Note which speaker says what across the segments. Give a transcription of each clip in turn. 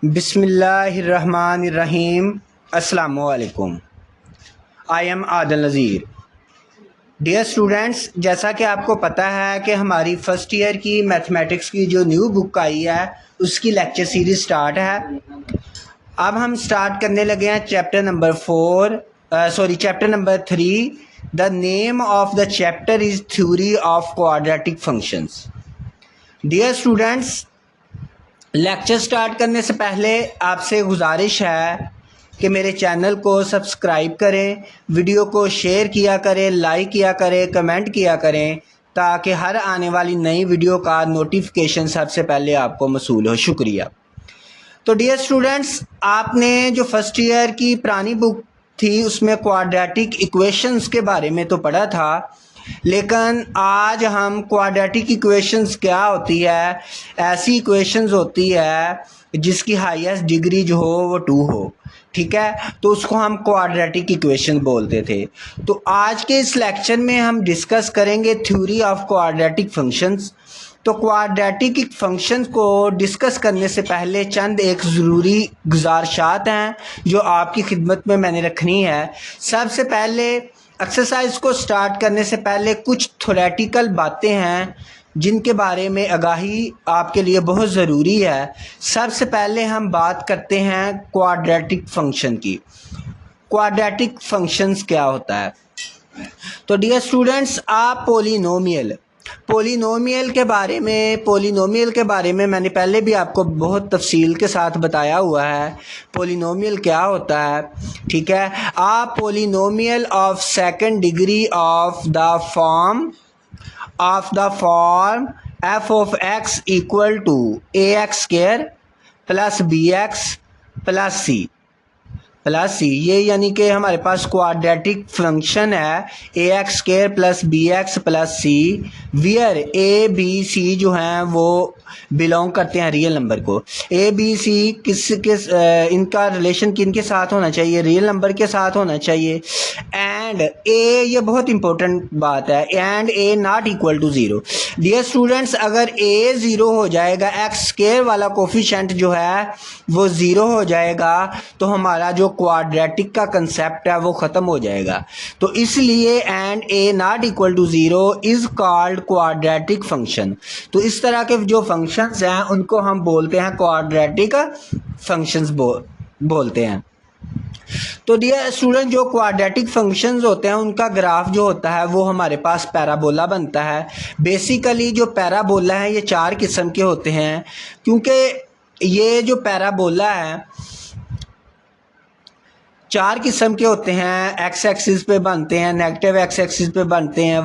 Speaker 1: बिस्मिल्लाहिर्रहमानिर्रहीम। अस्सलामुअलैकुम। I am Adil Nazir. Dear students, जैसा कि आपको पता है कि हमारी फ़र्स्ट ईयर की मैथमेटिक्स की जो न्यू बुक आई है उसकी लेक्चर सीरीज़ स्टार्ट है। अब हम स्टार्ट करने लगे हैं chapter number 3। The name of the chapter is theory of quadratic functions. Dear students, lecture start करने से पहले आपसे गुजारिश है कि मेरे चैनल को सब्सक्राइब करें, वीडियो को शेयर किया करें, लाइक किया करें, कमेंट किया करें, ताकि हर आने वाली नई वीडियो का नोटिफिकेशन सबसे पहले आपको मौसूल हो। शुक्रिया। तो डियर स्टूडेंट्स, आपने जो फर्स्ट ईयर की पुरानी बुक थी उसमें क्वाड्रेटिक इक्वेशंस के बारे में तो पढ़ा था, लेकिन आज हम क्वाड्रेटिक इक्वेशंस क्या होती है, ऐसी इक्वेशंस होती है जिसकी हाईएस्ट डिग्री जो हो वो 2 हो, ठीक है, तो उसको हम क्वाड्रेटिक इक्वेशन बोलते थे। तो आज के इस लेक्चर में हम डिस्कस करेंगे थ्योरी ऑफ क्वाड्रेटिक फंक्शंस। तो क्वाड्रेटिक फंक्शन को डिस्कस करने से पहले चंद एक ज़रूरी गुजारिशात हैं जो आपकी खिदमत में मैंने रखनी है। सबसे पहले एक्सरसाइज को स्टार्ट करने से पहले कुछ थ्योरेटिकल बातें हैं जिनके बारे में आगाही आपके लिए बहुत ज़रूरी है। सबसे पहले हम बात करते हैं क्वाड्रेटिक फंक्शन की। क्वाड्रेटिक फंक्शंस क्या होता है? तो डियर स्टूडेंट्स, आप पोलिनोमियल के बारे में मैंने पहले भी आपको बहुत तफसील के साथ बताया हुआ है। पोलिनोमियल क्या होता है, ठीक है। आप polynomial of second degree of the form f of x equal to a x square plus b x plus c, ये यानी कि हमारे पास क्वाड्रेटिक फंक्शन है a x square plus b x plus c, where a b c जो हैं वो belong करते हैं रियल नंबर को। ए बी सी इनका रिलेशन किनके साथ होना चाहिए? रियल नंबर के साथ होना चाहिए। एंड ए, ये बहुत इंपॉर्टेंट बात है, and a not equal to 0। Dear students, अगर ए 0 हो जाएगा, एक्स स्क्वायर वाला कोफिशिएंट जो है वो 0 हो जाएगा, तो हमारा जो क्वाड्रेटिक का कंसेप्ट है वो ख़त्म हो जाएगा। तो इसलिए and a not equal to 0 is called quadratic function. तो इस तरह के जो फंक्शंस हैं उनको हम बोलते हैं क्वाड्रेटिक फंक्शंस बोलते हैं। तो डियर स्टूडेंट, जो क्वाड्रेटिक फंक्शंस होते हैं उनका ग्राफ जो होता है वो हमारे पास पैराबोला बनता है। बेसिकली जो पैराबोला है ये 4 किस्म के होते हैं, क्योंकि ये जो पैराबोला है 4 किस्म के होते हैं। एक्स एक्सिस पे बनते हैं, नेगेटिव एक्स एक्सिस पे बनते हैं,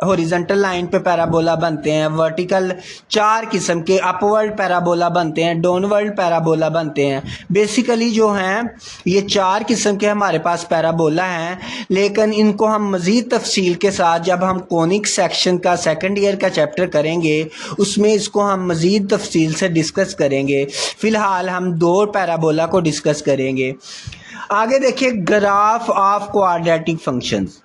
Speaker 1: हॉरिजॉन्टल लाइन पे पैराबोला बनते हैं, वर्टिकल 4 किस्म के अपवर्ड पैराबोला बनते हैं, डाउनवर्ड पैराबोला बनते हैं। बेसिकली जो हैं ये 4 किस्म के हमारे पास पैराबोला हैं, लेकिन इनको हम मज़ीद तफसील के साथ जब हम कोनिक सेक्शन का सेकंड ईयर का चैप्टर करेंगे उसमें इसको हम मज़ीद तफसील से डिस्कस करेंगे। फ़िलहाल हम 2 पैराबोला को डिस्कस करेंगे। आगे देखिए, ग्राफ ऑफ क्वाड्रेटिक फंक्शंस।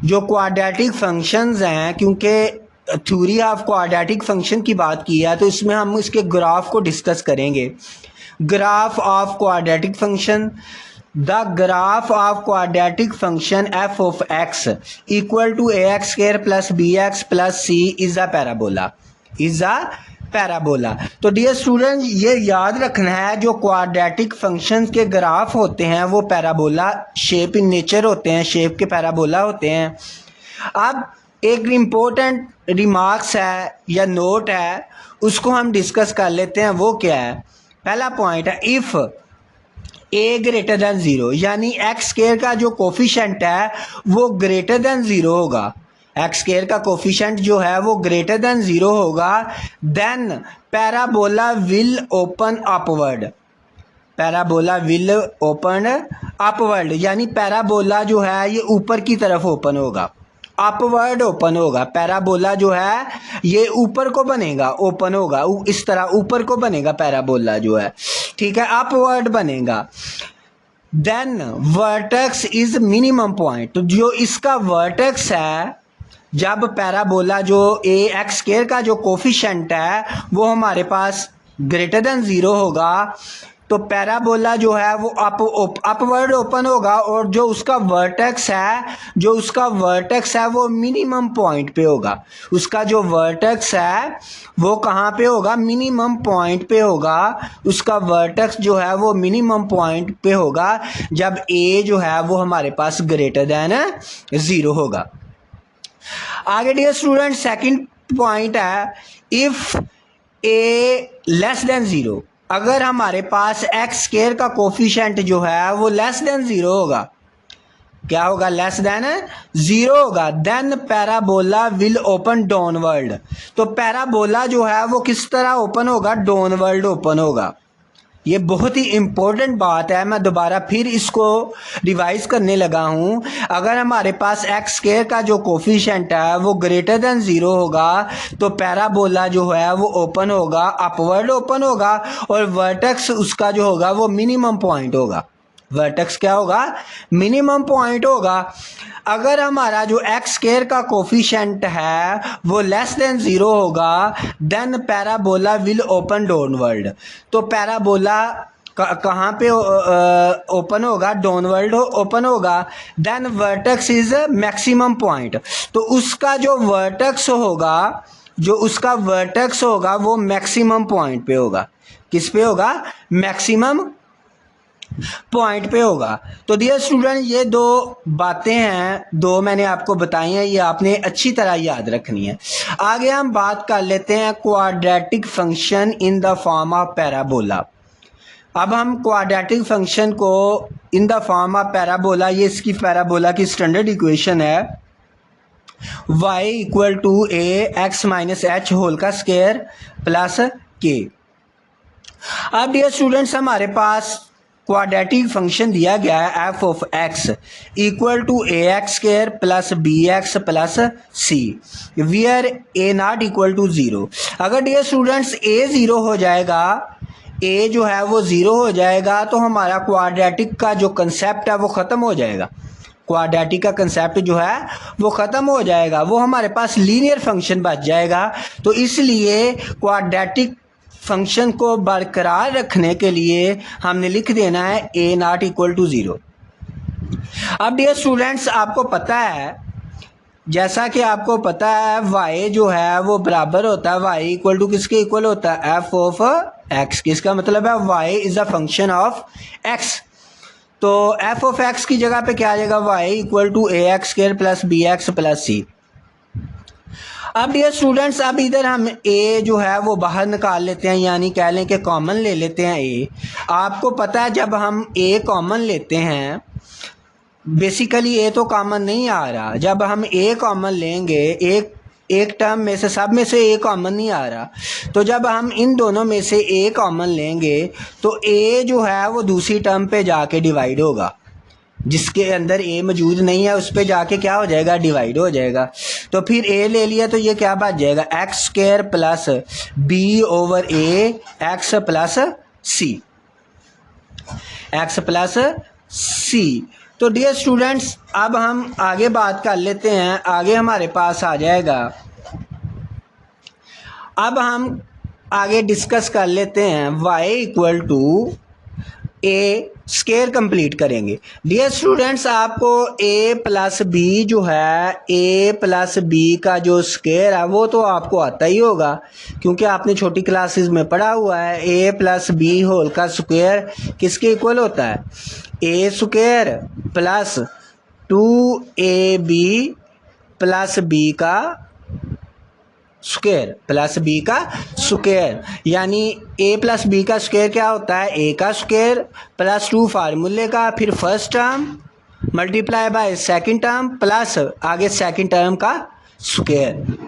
Speaker 1: जो क्वाड्रेटिक फंक्शंस हैं, क्योंकि थ्योरी ऑफ क्वाड्रेटिक फंक्शन की बात की है तो इसमें हम इसके ग्राफ को डिस्कस करेंगे। Graph of quadratic function, the graph of quadratic function f of x equal to a x square plus b x plus c is a parabola. तो डियर स्टूडेंट, ये याद रखना है जो क्वाड्रेटिक फंक्शंस के graph होते हैं वो पैराबोला शेप इन नेचर होते हैं, शेप के पैराबोला होते हैं। अब एक इम्पोर्टेंट रिमार्क्स है या नोट है, उसको हम डिस्कस कर लेते हैं। वो क्या है? पहला पॉइंट है, इफ़ ए ग्रेटर दैन 0, यानी एक्स स्क्वायर का जो कोफिशिएंट है वो ग्रेटर दैन 0 होगा, एक्स स्क्वायर का कोफिशिएंट जो है वो ग्रेटर दैन 0 होगा, then parabola will open upward, यानी पैराबोला जो है ये ऊपर की तरफ ओपन होगा, अपवर्ड ओपन होगा। पैराबोला जो है ये ऊपर को बनेगा, ओपन होगा, इस तरह ऊपर को बनेगा पैराबोला जो है, ठीक है, अपवर्ड बनेगा। Then vertex is minimum point, तो जो इसका वर्टेक्स है, जब पैराबोला जो ए एक्स स्क्वायर का जो कोफिशिएंट है वो हमारे पास ग्रेटर दैन 0 होगा, तो पैराबोला जो है वो अपवर्ड ओपन होगा और जो उसका वर्टेक्स है वो मिनिमम पॉइंट पे होगा। उसका जो वर्टेक्स है वो कहाँ पे होगा? मिनिमम पॉइंट पे होगा। उसका वर्टेक्स जो है वो मिनिमम पॉइंट पे होगा जब ए जो है वो हमारे पास ग्रेटर देन 0 होगा। आगे डियर स्टूडेंट सेकंड पॉइंट है, इफ ए लेस देन 0, अगर हमारे पास एक्स स्क्वायर का कोफिशिएंट जो है वो लेस देन 0 होगा, क्या होगा? लेस देन 0 होगा, then parabola will open downward. तो पैराबोला जो है वो किस तरह ओपन होगा? डाउनवर्ड ओपन होगा। ये बहुत ही इम्पोर्टेंट बात है, मैं दोबारा फिर इसको रिवाइज करने लगा हूँ। अगर हमारे पास एक्स स्क्वायर का जो कोफिशिएंट है वो ग्रेटर देन 0 होगा तो पैराबोला जो है वो ओपन होगा, अपवर्ड ओपन होगा, और वर्टेक्स उसका जो होगा वो मिनिमम पॉइंट होगा। वर्टेक्स क्या होगा? मिनिमम पॉइंट होगा। अगर हमारा जो एक्स स्क्वायर का कोफिशिएंट है वो लेस देन 0 होगा, then parabola will open downward. तो पैराबोला कहाँ पे ओपन होगा? डाउनवर्ड ओपन होगा। Then vertex is maximum point. तो उसका जो वर्टेक्स होगा वो मैक्सिमम पॉइंट पे होगा। किस पे होगा? मैक्सिमम पॉइंट पे होगा। तो डियर स्टूडेंट, ये दो बातें हैं, दो मैंने आपको बताई हैं, ये आपने अच्छी तरह याद रखनी है। आगे हम बात कर लेते हैं quadratic function in the form of parabola. अब हम क्वाड्रेटिक फंक्शन को in the form of parabola, ये इसकी पैराबोला की स्टैंडर्ड इक्वेशन है, y equal to a x minus h whole का स्क्वायर प्लस के। अब डियर स्टूडेंट्स, हमारे पास क्वाड्रेटिक फंक्शन दिया गया है f of x equal to a x square plus b x plus c, where a not equal to 0। अगर dear students ए 0 हो जाएगा, ए जो है वो 0 हो जाएगा, तो हमारा क्वाड्रेटिक का जो कंसेप्ट है वो ख़त्म हो जाएगा। क्वाड्रेटिक का कंसेप्ट जो है वो ख़त्म हो जाएगा, वो हमारे पास लीनियर फंक्शन बच जाएगा। तो इसलिए क्वाड्रेटिक फंक्शन को बरकरार रखने के लिए हमने लिख देना है ए नॉट इक्वल टू 0। अब डियर स्टूडेंट्स, आपको पता है, जैसा कि आपको पता है, y जो है वो बराबर होता है, y इक्वल टू किसके इक्वल होता है? f of x। किसका मतलब है? y is a function of x। तो f ऑफ x की जगह पे क्या आ जाएगा? y equal to a x square plus b x plus c. अब डियर स्टूडेंट्स, अब इधर हम a जो है वो बाहर निकाल लेते हैं, यानी कह लें कि कॉमन ले लेते हैं a। आपको पता है जब हम a कॉमन लेते हैं, बेसिकली a तो कॉमन नहीं आ रहा, जब हम a कॉमन लेंगे, एक टर्म में से, सब में से a कॉमन नहीं आ रहा, तो जब हम इन दोनों में से a कॉमन लेंगे तो a जो है वो दूसरी टर्म पे जाके डिवाइड होगा, जिसके अंदर a मौजूद नहीं है उस पे जाके क्या हो जाएगा? डिवाइड हो जाएगा। तो फिर a ले लिया तो ये क्या बच जाएगा? X square plus b over a x plus c, x plus c. तो डियर स्टूडेंट्स, अब हम आगे बात कर लेते हैं। आगे हमारे पास आ जाएगा, अब हम आगे डिस्कस कर लेते हैं y equal to a square complete करेंगे। डियर स्टूडेंट्स, आपको a प्लस बी जो है, a प्लस बी का जो स्क्वायर है वो तो आपको आता ही होगा, क्योंकि आपने छोटी क्लासेस में पढ़ा हुआ है। a प्लस बी होल का स्क्वायर किसके इक्वल होता है? a square plus 2ab plus b का स्क्वायर प्लस बी का स्क्वायर, यानी a प्लस बी का स्क्वायर क्या होता है? a का स्क्वायर प्लस 2 फार्मूले का, फिर first term multiply by second term plus आगे सेकंड टर्म का स्क्वायर,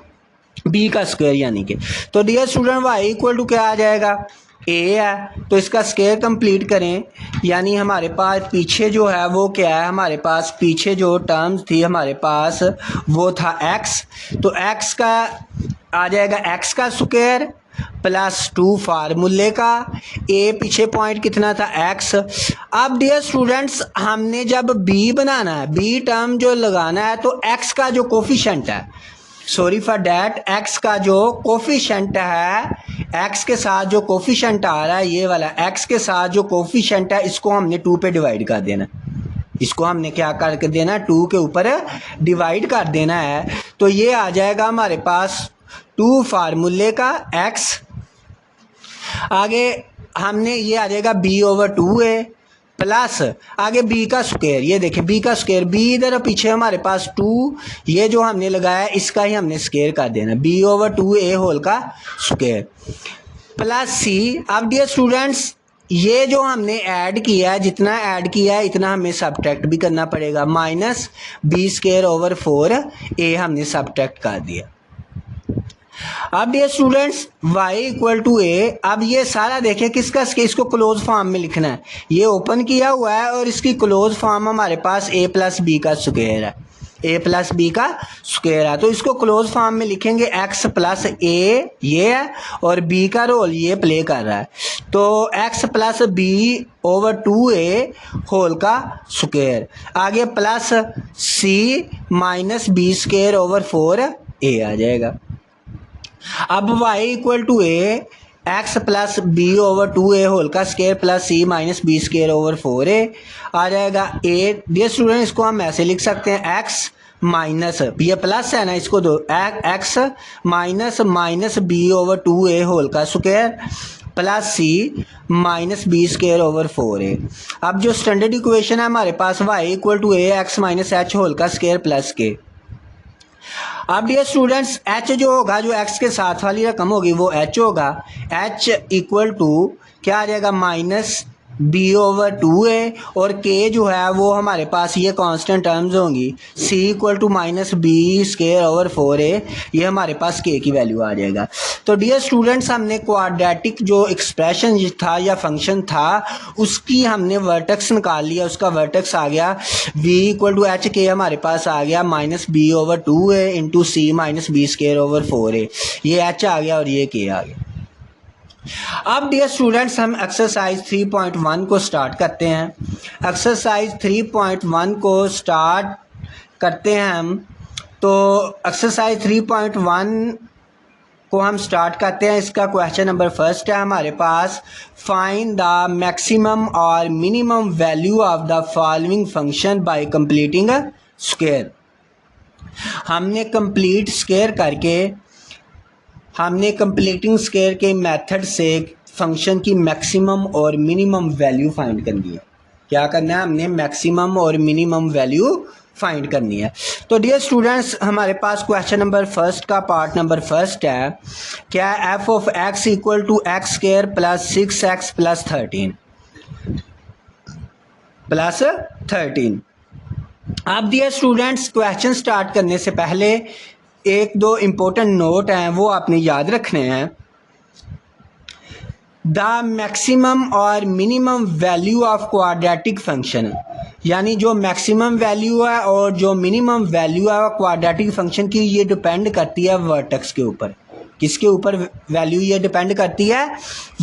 Speaker 1: b का स्क्वायर यानी कि। तो dear student, y equal to क्या आ जाएगा? a है, तो इसका स्क्वायर कंप्लीट करें, यानी हमारे पास पीछे जो है वो क्या है? हमारे पास पीछे जो टर्म्स थी हमारे पास वो था x, तो x का आ जाएगा x का स्क्वायर प्लस 2 फार्मूले का, a पीछे पॉइंट कितना था? x। अब डियर स्टूडेंट्स, हमने जब b बनाना है, b टर्म जो लगाना है, तो x का जो कोफिशिएंट है, सॉरी फॉर डैट, x का जो कोफिशिएंट है, एक्स के साथ जो कोफिशेंट आ रहा है ये वाला, एक्स के साथ जो कोफिशेंट है इसको हमने 2 पे डिवाइड कर देना, इसको हमने क्या करके देना, 2 के ऊपर डिवाइड कर देना है। तो ये आ जाएगा हमारे पास 2 फार्मूले का x, आगे हमने ये आ जाएगा b/2a प्लस आगे b का स्क्वायर, ये देखें b का स्क्वायर, b इधर पीछे हमारे पास 2, ये जो हमने लगाया इसका ही हमने स्क्वायर कर देना, b/2a होल का स्क्वायर प्लस c। अब डियर स्टूडेंट्स ये जो हमने ऐड किया है, जितना ऐड किया है इतना हमें सब्ट्रैक्ट भी करना पड़ेगा, माइनस b²/4a हमने सब्ट्रैक्ट कर दिया। अब डियर स्टूडेंट्स y=a, अब ये सारा देखें किसका, इसको क्लोज फॉर्म में लिखना है, ये ओपन किया हुआ है और इसकी क्लोज फॉर्म हमारे पास a + b का स्क्वायर है, a + b का स्क्वायर है। तो इसको क्लोज फॉर्म में लिखेंगे x + a ये है और b का रोल ये प्ले कर रहा है, तो x + b/2a होल का स्क्वायर, आगे प्लस c - b²/4a आ जाएगा। अब y=a, x + b/2a होल का स्क्वायर प्लस c - b²/4a आ जाएगा। a डियर स्टूडेंट इसको हम ऐसे लिख सकते हैं, x माइनस, ये प्लस है ना, इसको दो, x माइनस b/2a होल का स्क्वायर प्लस c - b²/4a। अब जो स्टैंडर्ड इक्वेशन है हमारे पास y=a x - h होल का स्क्वायर प्लस k। अब डियर स्टूडेंट्स h जो होगा, जो x के साथ वाली रकम होगी वो h होगा, h = क्या आ जाएगा, -b/2a और k जो है वो हमारे पास ये कांस्टेंट टर्म्स होंगी, c = -b²/4a, ये हमारे पास k की वैल्यू आ जाएगा। तो डियर स्टूडेंट्स हमने क्वाड्रेटिक जो एक्सप्रेशन था या फंक्शन था उसकी हमने वर्टेक्स निकाल लिया, उसका वर्टेक्स आ गया v = h, k हमारे पास आ गया -b/2a × c - b²/4a, ये h आ गया और ये k आ गया। अब डियर स्टूडेंट्स हम एक्सरसाइज 3.1 को स्टार्ट करते हैं। एक्सरसाइज 3.1 को स्टार्ट करते हैं हम, तो एक्सरसाइज 3.1 को हम स्टार्ट करते हैं। इसका क्वेश्चन नंबर फर्स्ट है हमारे पास, फाइंड द मैक्सिमम और minimum value of the following function by completing a square. हमने कंप्लीट स्क्वायर करके, हमने कंप्लीटिंग स्क्वायर के मेथड से फंक्शन की मैक्सिमम और मिनिमम वैल्यू फाइंड करनी है। क्या करना है, हमने मैक्सिमम और मिनिमम वैल्यू फाइंड करनी है। तो डियर स्टूडेंट्स हमारे पास क्वेश्चन नंबर फर्स्ट का पार्ट नंबर फर्स्ट है, क्या f(x) = x² + 6x + 13 अब डियर स्टूडेंट्स क्वेश्चन स्टार्ट करने से पहले एक दो इम्पोर्टेंट नोट हैं वो आपने याद रखने हैं। द मैक्सिमम और minimum value of quadratic function, यानी जो मैक्सिमम वैल्यू है और जो मिनिमम वैल्यू है क्वाड्रेटिक फंक्शन की, ये डिपेंड करती है वर्टेक्स के ऊपर। किसके ऊपर वैल्यू ये डिपेंड करती है,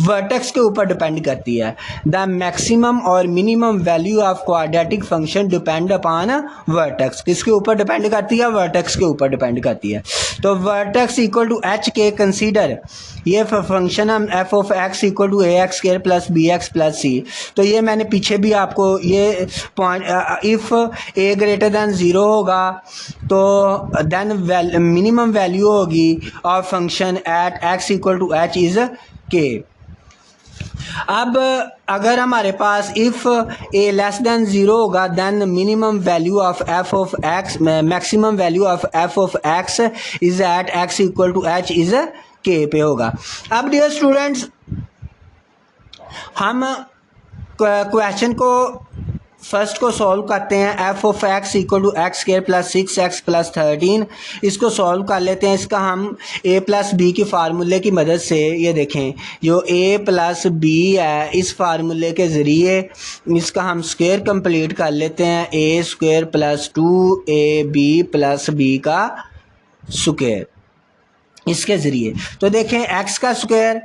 Speaker 1: वर्टेक्स के ऊपर डिपेंड करती है। द मैक्सिमम और minimum value of quadratic function depend upon vertex. किसके ऊपर डिपेंड करती है, वर्टेक्स के ऊपर डिपेंड करती है। तो वर्टेक्स = h कंसीडर, ये फंक्शन हम f(x) = ax² + bx + c। तो ये मैंने पीछे भी आपको ये पॉइंट, इफ़ a > 0 होगा तो देन मिनिमम वैल्यू होगी of function at x = h is k। अब अगर हमारे पास इफ़ a < 0 होगा then minimum value of f(x), maximum value of f(x) is at x = h is k पे होगा। अब डियर स्टूडेंट्स हम क्वेश्चन को फर्स्ट को सॉल्व करते हैं। f(x) = x² + 6x + 13, इसको सॉल्व कर लेते हैं। इसका हम a + b की फार्मूले की मदद से, ये देखें जो a + b है इस फार्मूले के ज़रिए इसका हम स्क्वायर कंप्लीट कर लेते हैं, a² + 2ab + b का स्क्वायर इसके ज़रिए। तो देखें x का स्क्वायर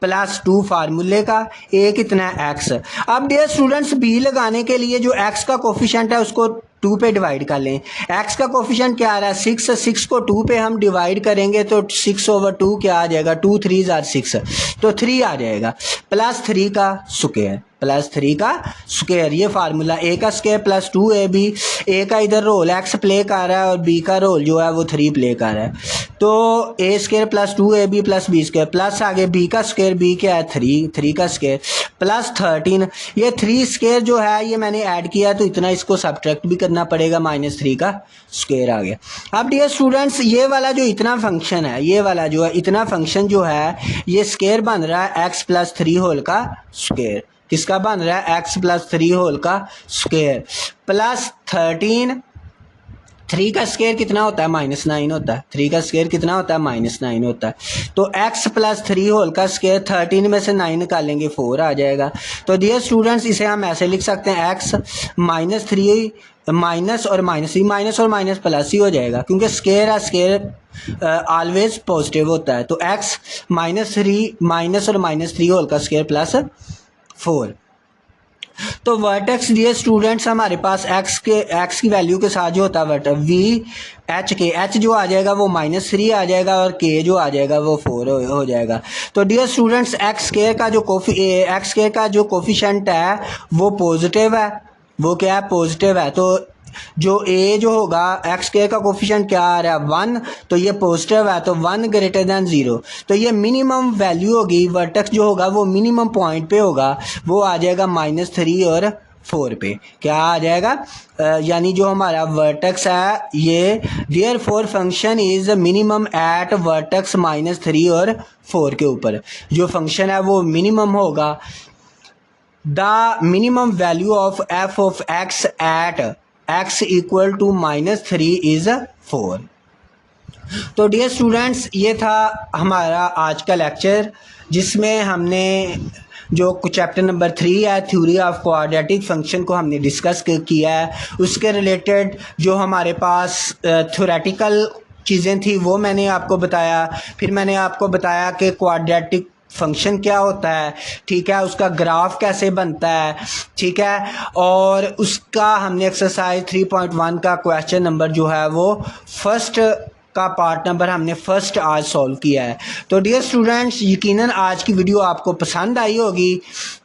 Speaker 1: प्लस 2 फार्मूले का, a कितना है x। अब डियर स्टूडेंट्स b लगाने के लिए जो x का कोफिशिएंट है उसको 2 पे डिवाइड कर लें। x का कोफिशिएंट क्या आ रहा है 6, 6 को 2 पे हम डिवाइड करेंगे तो 6/2 क्या आ जाएगा, 2 3 आर 6, तो 3 आ जाएगा, प्लस 3 का स्क्वायर, प्लस 3 का स्क्वायर, ये फार्मूला a का स्क्वायर प्लस 2ab, a का इधर रोल x प्ले कर रहा है और b का रोल जो है वो 3 प्ले कर रहा है, तो a square plus 2ab plus b square plus आगे b का स्क्वायर, b क्या है 3 का स्क्वायर प्लस 13, ये 3 स्क्वायर जो है ये मैंने ऐड किया तो इतना इसको सब्ट्रैक्ट भी करना पड़ेगा, -3 का स्क्वायर आ गया। अब डियर स्टूडेंट्स ये वाला जो इतना फंक्शन है, ये वाला जो है इतना फंक्शन जो है ये स्क्वायर बन रहा है x प्लस 3 होल का स्क्वायर, किसका बन रहा है x प्लस 3 होल का स्क्वायर प्लस 13, 3 का स्क्वायर कितना होता है -9 होता है, 3 का स्क्वायर कितना होता है -9 होता है, तो x प्लस 3 होल का स्क्वायर 13 में से 9 निकालेंगे 4 आ जाएगा। तो डियर स्टूडेंट्स इसे हम ऐसे लिख सकते हैं x -3 माइनस और माइनस प्लस ही हो जाएगा क्योंकि स्क्वायर है, स्क्वायर ऑलवेज पॉजिटिव होता है, तो x -3 माइनस और -3 होल का स्क्वायर प्लस 4। तो वर्टेक्स डियर स्टूडेंट्स हमारे पास x की वैल्यू के साथ जो होता है वर्टेक्स h जो आ जाएगा वो -3 आ जाएगा और k जो आ जाएगा वो 4 हो जाएगा। तो डियर स्टूडेंट्स x स्क्वायर का जो कोफिशिएंट है वो पॉजिटिव है, वो क्या है पॉजिटिव है, तो जो a जो होगा x स्क्वायर का कोफिशिएंट क्या आ रहा है 1, तो ये पॉजिटिव है, तो 1 ग्रेटर दैन 0, तो ये मिनिमम वैल्यू होगी, वर्टेक्स जो होगा वो मिनिमम पॉइंट पे होगा, वो आ जाएगा -3 और 4 पे, क्या आ जाएगा यानी जो हमारा वर्टेक्स है ये therefore function is minimum eight vertex -3 और 4 के ऊपर, जो फंक्शन है वो मिनिमम होगा। The minimum value of f of x at x equal to -3 is 4। तो डियर स्टूडेंट्स ये था हमारा आज का लेक्चर जिसमें हमने जो चैप्टर नंबर 3 है थ्योरी ऑफ क्वाड्रेटिक फंक्शन को हमने डिस्कस किया है, उसके रिलेटेड जो हमारे पास थ्योरेटिकल चीज़ें थी वो मैंने आपको बताया, फिर मैंने आपको बताया कि क्वाड्रेटिक फंक्शन क्या होता है, ठीक है, उसका ग्राफ कैसे बनता है, ठीक है, और उसका हमने एक्सरसाइज 3.1 का क्वेश्चन नंबर जो है वो फर्स्ट का पार्ट नंबर हमने फर्स्ट आज सॉल्व किया है। तो डियर स्टूडेंट्स यकीनन आज की वीडियो आपको पसंद आई होगी,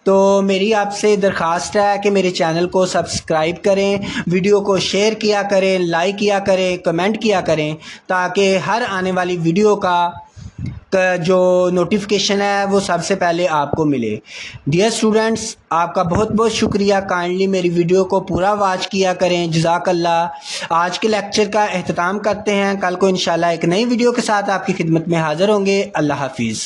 Speaker 1: तो मेरी आपसे दरख्वास्त है कि मेरे चैनल को सब्सक्राइब करें, वीडियो को शेयर किया करें, लाइक किया करें, कमेंट किया करें, ताकि हर आने वाली वीडियो का जो नोटिफिकेशन है वो सबसे पहले आपको मिले। डियर स्टूडेंट्स आपका बहुत बहुत शुक्रिया, काइंडली मेरी वीडियो को पूरा वॉच किया करें, जज़ाकल्लाह। आज के लेक्चर का एहतमाम करते हैं, कल को इंशाल्लाह एक नई वीडियो के साथ आपकी खिदमत में हाज़िर होंगे। अल्लाह हाफिज़।